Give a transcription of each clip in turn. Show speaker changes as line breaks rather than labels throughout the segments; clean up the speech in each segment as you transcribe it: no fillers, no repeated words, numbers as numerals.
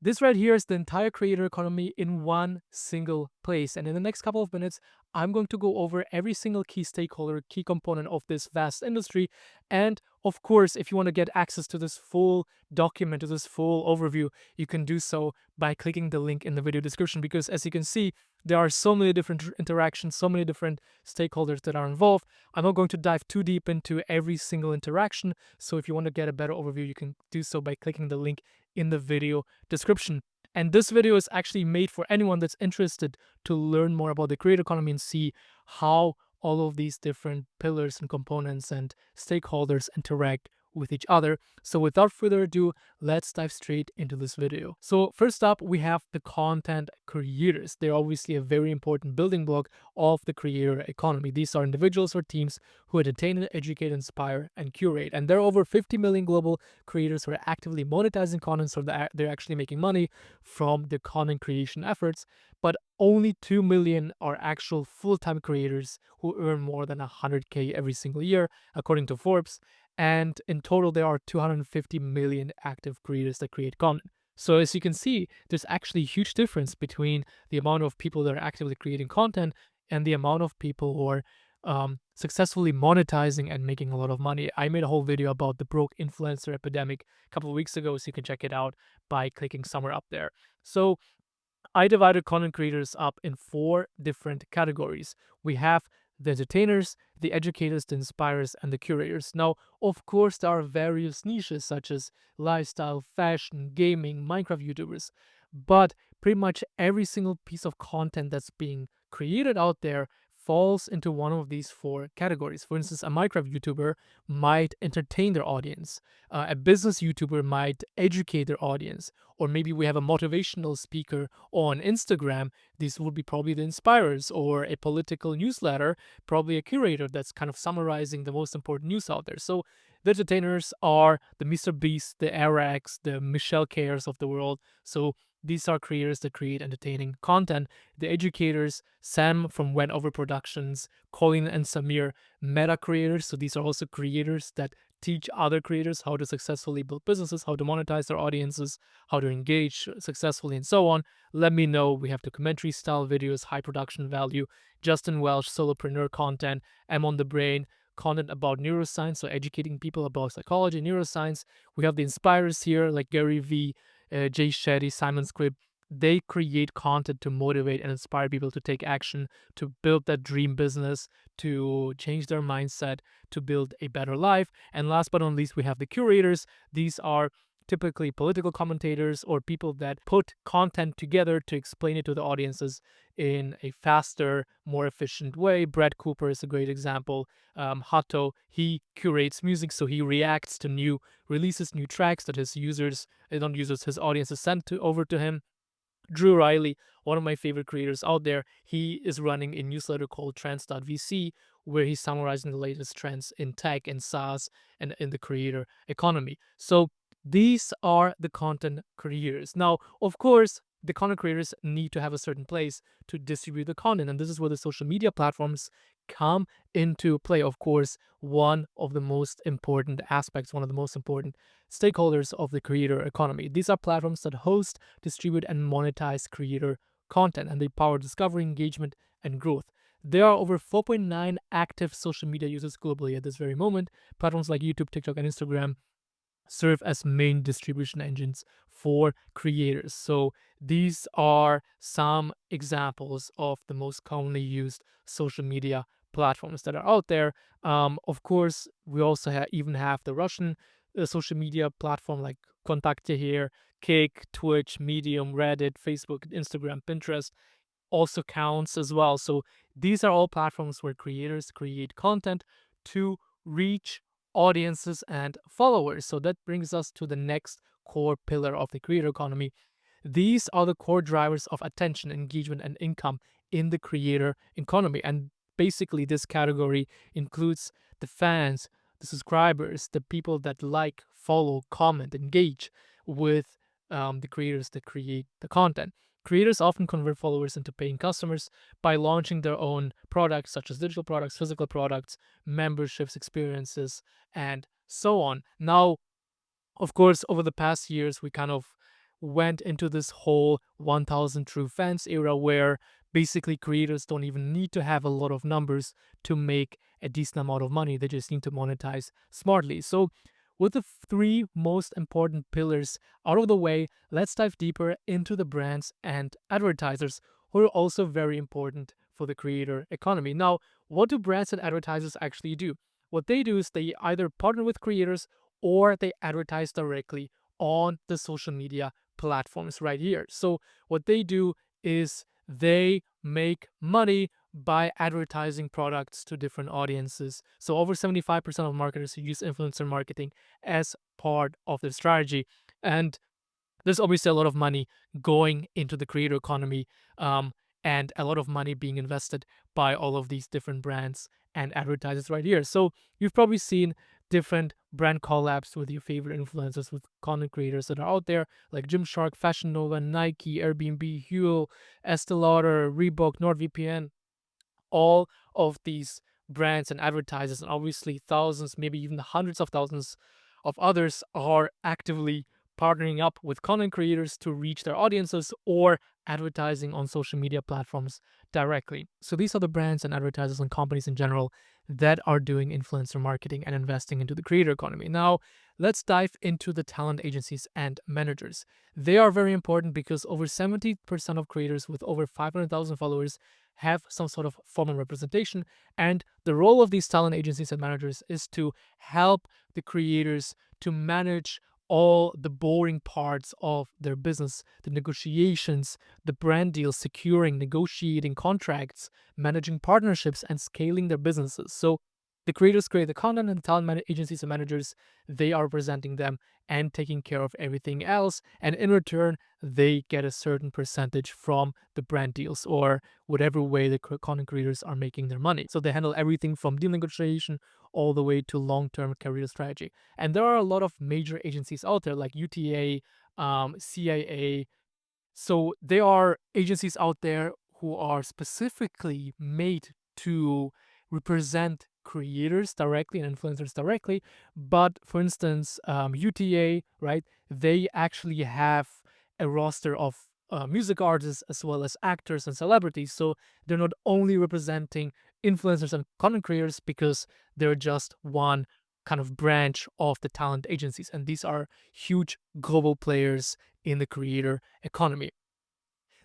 This right here is the entire creator economy in one single place. And in the next couple of minutes, I'm going to go over every single key stakeholder, key component of this vast industry. And of course, if you want to get access to this full document, to this full overview, you can do so by clicking the link in the video description. Because as you can see, there are so many different interactions, so many different stakeholders that are involved. I'm not going to dive too deep into every single interaction. So if you want to get a better overview, you can do so by clicking the link in the video description. And this video is actually made for anyone that's interested to learn more about the creator economy and see how all of these different pillars and components and stakeholders interact with each other. So without further ado, let's dive straight into this video. So first up, we have the content creators. They're obviously a very important building block of the creator economy. These are individuals or teams who entertain, educate, inspire, and curate. And there are over 50 million global creators who are actively monetizing content, so they're actually making money from their content creation efforts. But only 2 million are actual full-time creators who earn more than 100K every single year, according to Forbes. And in total, there are 250 million active creators that create content. So as you can see, there's actually a huge difference between the amount of people that are actively creating content and the amount of people who are successfully monetizing and making a lot of money. I made a whole video about the broke influencer epidemic a couple of weeks ago, so you can check it out by clicking somewhere up there. So I divided content creators up in 4 different categories. We have the entertainers, the educators, the inspirers, and the curators. Now, of course, there are various niches such as lifestyle, fashion, gaming, Minecraft YouTubers, but pretty much every single piece of content that's being created out there falls into one of these 4 categories. For instance, a Minecraft YouTuber might entertain their audience. A business YouTuber might educate their audience. Or maybe we have a motivational speaker on Instagram. These would be probably the inspirers, or a political newsletter, probably a curator that's kind of summarizing the most important news out there. So the entertainers are the Mr. Beast, the Arax, the Michelle Cares of the world. So these are creators that create entertaining content. The educators, Sam from Went Over Productions, Colin and Samir, meta creators. So these are also creators that teach other creators how to successfully build businesses, how to monetize their audiences, how to engage successfully, and so on. Let me know. We have documentary style videos, high production value, Justin Welsh, solopreneur content, I'm on the Brain, content about neuroscience, so educating people about psychology, neuroscience. We have the inspirers here, like Gary Vee, Jay Shetty, Simon Squibb. They create content to motivate and inspire people to take action, to build that dream business, to change their mindset, to build a better life. And last but not least, we have the curators. These are typically political commentators or people that put content together to explain it to the audiences in a faster, more efficient way. Brad Cooper is a great example. Hato, he curates music, so he reacts to new releases, new tracks that his users, not users, his audiences send over to him. Drew Riley, one of my favorite creators out there, he is running a newsletter called Trends.vc, where he's summarizing the latest trends in tech and SaaS and in the creator economy. So these are the content creators. Now, of course, the content creators need to have a certain place to distribute the content, and this is where the social media platforms come into play. Of course, one of the most important aspects, one of the most important stakeholders of the creator economy. These are platforms that host, distribute, and monetize creator content, and they power discovery, engagement, and growth. There are over 4.9 active social media users globally at this very moment. Platforms like YouTube, TikTok, and Instagram serve as main distribution engines for creators. So these are some examples of the most commonly used social media platforms that are out there. Of course, we also even have the Russian social media platform like Kontakte here, Cake, Twitch, Medium, Reddit, Facebook, Instagram, Pinterest also counts as well. So these are all platforms where creators create content to reach audiences and followers. So that brings us to the next core pillar of the creator economy. These are the core drivers of attention, engagement, and income in the creator economy. And basically, this category includes the fans, the subscribers, the people that like, follow, comment, engage with the creators that create the content. Creators often convert followers into paying customers by launching their own products, such as digital products, physical products, memberships, experiences, and so on. Now, of course, over the past years, we kind of went into this whole 1000 true fans era where basically creators don't even need to have a lot of numbers to make a decent amount of money. They just need to monetize smartly. So, with the three most important pillars out of the way, let's dive deeper into the brands and advertisers who are also very important for the creator economy. Now, what do brands and advertisers actually do? What they do is they either partner with creators or they advertise directly on the social media platforms right here. So, what they do is they make money by advertising products to different audiences. So, over 75% of marketers use influencer marketing as part of their strategy. And there's obviously a lot of money going into the creator economy, um, and a lot of money being invested by all of these different brands and advertisers right here. So you've probably seen different brand collabs with your favorite influencers, with content creators that are out there, like Gymshark, Fashion Nova, Nike, Airbnb, Huel, Estee Lauder, Reebok, NordVPN. All of these brands and advertisers, and obviously thousands, maybe even hundreds of thousands of others, are actively partnering up with content creators to reach their audiences or advertising on social media platforms directly. So these are the brands and advertisers and companies in general that are doing influencer marketing and investing into the creator economy. Now, let's dive into the talent agencies and managers. They are very important because over 70% of creators with over 500,000 followers have some sort of formal representation. And the role of these talent agencies and managers is to help the creators to manage all the boring parts of their business, the negotiations, the brand deals, securing, negotiating contracts, managing partnerships, and scaling their businesses. So the creators create the content, and the agencies and managers, they are representing them and taking care of everything else. And in return, they get a certain percentage from the brand deals or whatever way the content creators are making their money. So they handle everything from deal negotiation all the way to long-term career strategy. And there are a lot of major agencies out there like UTA, CIA. So there are agencies out there who are specifically made to represent creators directly and influencers directly. But for instance, UTA, right? They actually have a roster of music artists as well as actors and celebrities. So they're not only representing influencers and content creators because they're just one kind of branch of the talent agencies. And these are huge global players in the creator economy.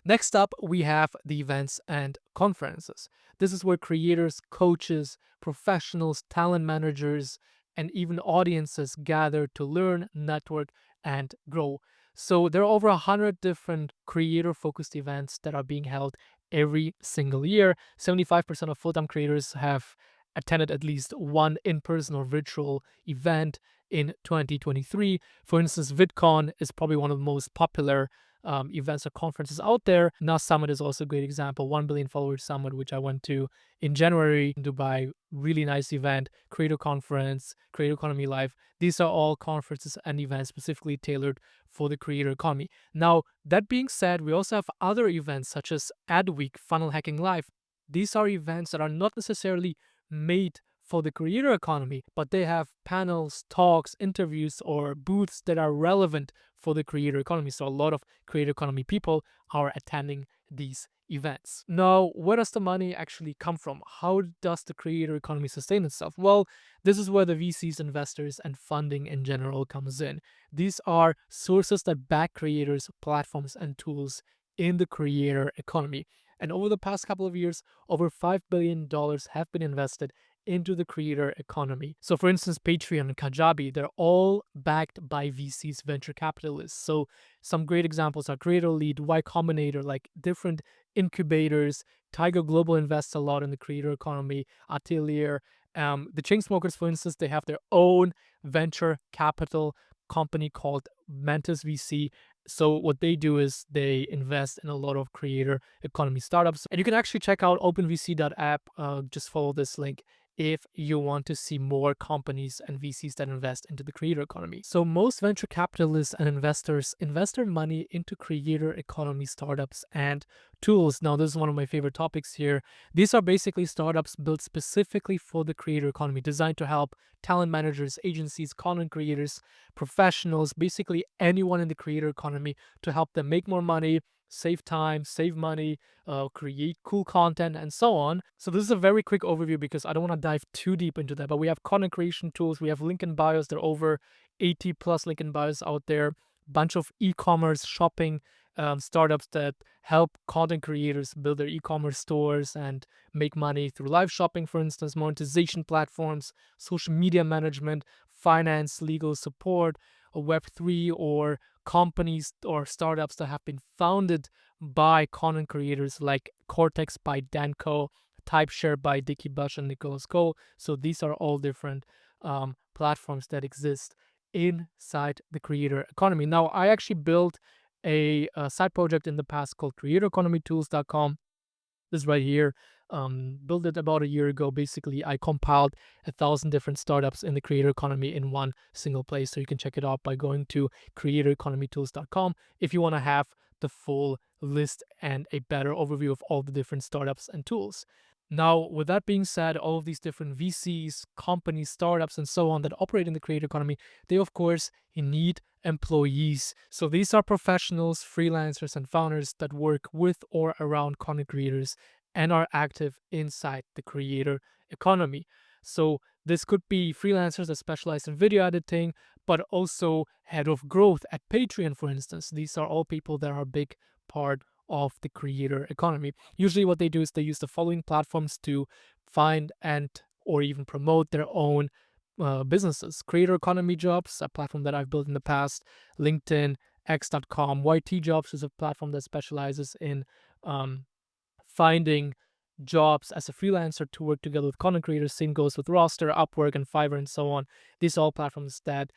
Next up, we have the events and conferences. This is where creators, coaches, professionals, talent managers, and even audiences gather to learn, network, and grow. So there are over 100 different creator focused events that are being held every single year. 75% of full time creators have attended at least one in person or virtual event in 2023. For instance, VidCon is probably one of the most popular events or conferences out there. NAS Summit is also a great example. 1 billion followers summit, which I went to in January in Dubai. Really nice event. Creator Conference, Creator Economy Live. These are all conferences and events specifically tailored for the creator economy. Now, that being said, we also have other events such as Ad Week, Funnel Hacking Live. These are events that are not necessarily made for the creator economy, but they have panels, talks, interviews, or booths that are relevant for the creator economy. So a lot of creator economy people are attending these events. Now, where does the money actually come from? How does the creator economy sustain itself? Well, this is where the VCs, investors, and funding in general comes in. These are sources that back creators, platforms, and tools in the creator economy. And over the past couple of years, over $5 billion have been invested into the creator economy. So, for instance, Patreon and Kajabi, they're all backed by VCs, venture capitalists. So, some great examples are Creator Lead, Y Combinator, like different incubators. Tiger Global invests a lot in the creator economy, Atelier. The Chainsmokers, for instance, they have their own venture capital company called Mantis VC. So what they do is they invest in a lot of creator economy startups. And you can actually check out openvc.app. Just follow this link if you want to see more companies and VCs that invest into the creator economy. So most venture capitalists and investors invest their money into creator economy startups and tools. Now, this is one of my favorite topics here. These are basically startups built specifically for the creator economy, designed to help talent managers, agencies, content creators, professionals, basically anyone in the creator economy, to help them make more money, save time, save money, create cool content, and so on. So this is a very quick overview because I don't want to dive too deep into that. But we have content creation tools, we have link in bios. There are over 80 plus link in bios out there. Bunch of e-commerce shopping startups that help content creators build their e-commerce stores and make money through live shopping, for instance, monetization platforms, social media management, finance, legal support, Web3, or companies or startups that have been founded by content creators like Cortex by Danko, Typeshare by Dickie Bush and Nicholas Cole. So these are all different platforms that exist inside the creator economy. Now, I actually built a side project in the past called creatoreconomytools.com. This right here, built it about a year ago. Basically, I compiled 1,000 different startups in the creator economy in one single place. So you can check it out by going to creatoreconomytools.com if you want to have the full list and a better overview of all the different startups and tools. Now, with that being said, all of these different VCs, companies, startups, and so on that operate in the creator economy, they of course need employees. So these are professionals, freelancers, and founders that work with or around content creators and are active inside the creator economy. So this could be freelancers that specialize in video editing, but also head of growth at Patreon, for instance. These are all people that are a big part of the creator economy. Usually what they do is they use the following platforms to find and or even promote their own businesses. Creator economy jobs, a platform that I've built in the past, LinkedIn, X.com. YT jobs is a platform that specializes in finding jobs as a freelancer to work together with content creators. Same goes with Roster, Upwork, and Fiverr, and so on. These are all platforms that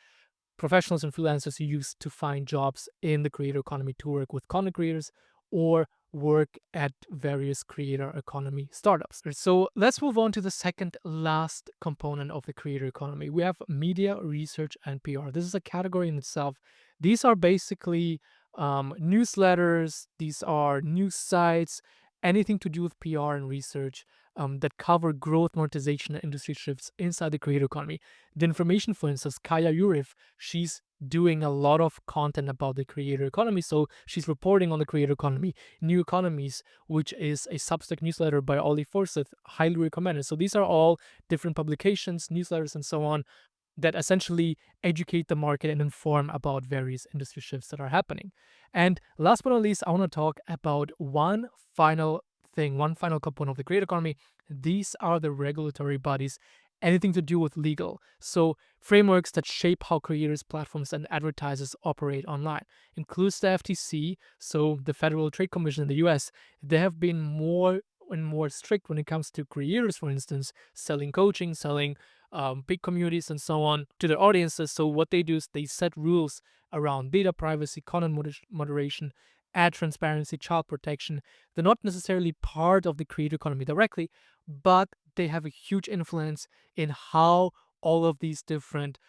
professionals and freelancers use to find jobs in the creator economy to work with content creators or work at various creator economy startups. So let's move on to the second last component of the creator economy. We have media, research, and PR. This is a category in itself. These are basically newsletters, these are news sites, anything to do with PR and research that cover growth, monetization, and industry shifts inside the creator economy. The information, for instance, Kaya Yurif, she's doing a lot of content about the creator economy. So she's reporting on the creator economy, New Economies, which is a Substack newsletter by Ollie Forsyth, highly recommended. So these are all different publications, newsletters, and so on that essentially educate the market and inform about various industry shifts that are happening. And last but not least, I want to talk about one final thing, one final component of the creator economy. These are the regulatory bodies, anything to do with legal. So frameworks that shape how creators, platforms, and advertisers operate online. Includes the FTC, so the Federal Trade Commission in the US. They have been more and more strict when it comes to creators, for instance, selling coaching, selling big communities and so on to their audiences. So what they do is they set rules around data privacy, content moderation, ad transparency, child protection. They're not necessarily part of the creator economy directly, but they have a huge influence in how all of these different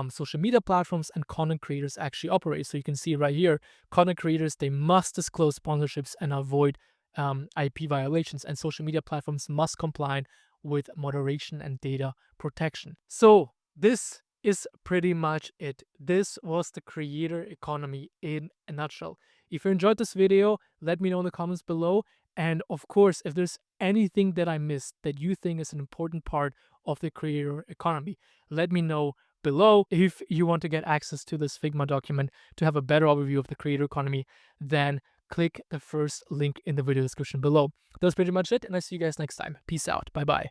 social media platforms and content creators actually operate. So you can see right here, content creators, they must disclose sponsorships and avoid IP violations, and social media platforms must comply with moderation and data protection. So this is pretty much it. This was the creator economy in a nutshell. If you enjoyed this video, let me know in the comments below. And of course, if there's anything that I missed that you think is an important part of the creator economy, let me know below. If you want to get access to this Figma document to have a better overview of the creator economy, then click the first link in the video description below. That's pretty much it, and I'll see you guys next time. Peace out. Bye-bye.